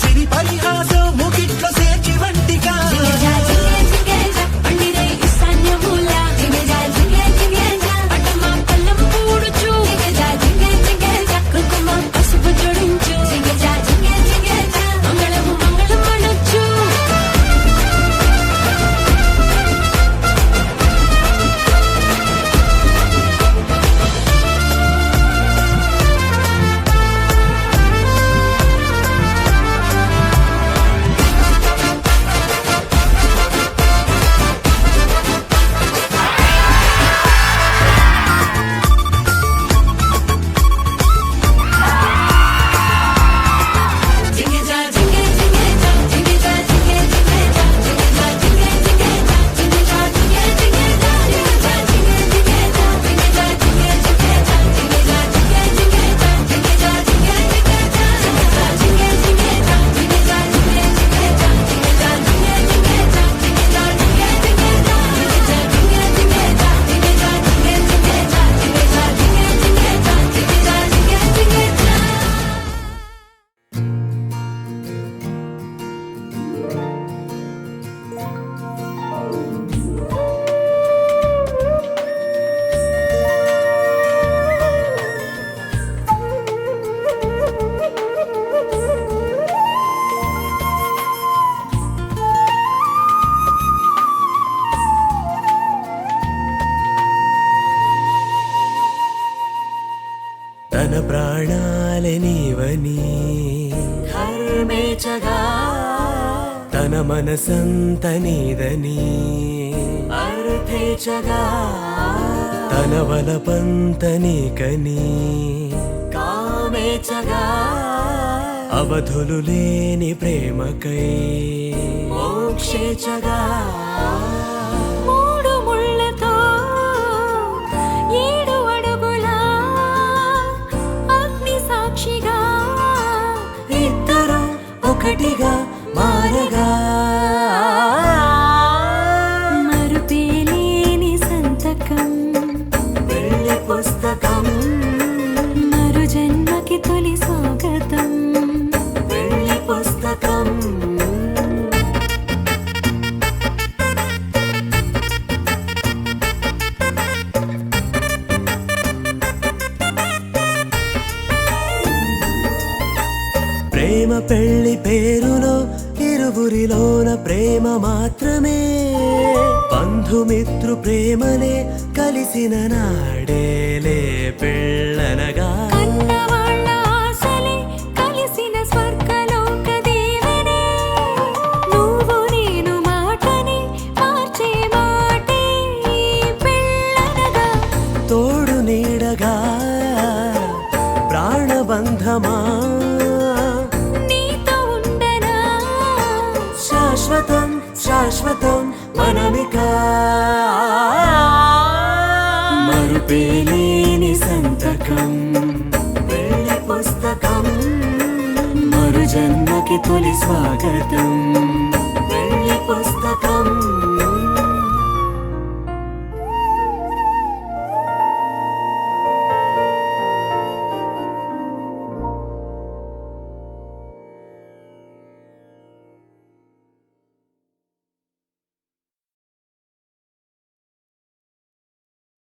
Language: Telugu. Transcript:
సిరి పరిహాసం ముగిట్లో సేర్చి వంటిగా తన ప్రాణాలే నీవని హర్మేచగా తన మనసంత నీదని అర్థేచగా తన వలపంత నీకని కామేచగా అవధులు లేని ప్రేమకై మోక్షేచగా ఒకటిగా మారగా మరుపేలేని సంతకం వెళ్ళి పుస్తకం మరు జన్మకి తొలి స్వాగతం వెళ్ళి పుస్తకం ప్రేమ పెళ్లి పేరులో ఇరువురిలోన ప్రేమ మాత్రమే బంధుమిత్రు ప్రేమనే కలిసిన నాడేలే పెళ్ళనగా కలిసిన స్వర్గలోక దేవనే నువ్వు నేను మాటని మార్చే మాటే పెళ్ళనగా తోడు నీడగా ప్రాణబంధమా శాశ్వతం శాశ్వతం మనమిక మరుపేలేని సంతకం వెళ్ళి పుస్తకం మరు జన్మకి తొలి స్వాగతం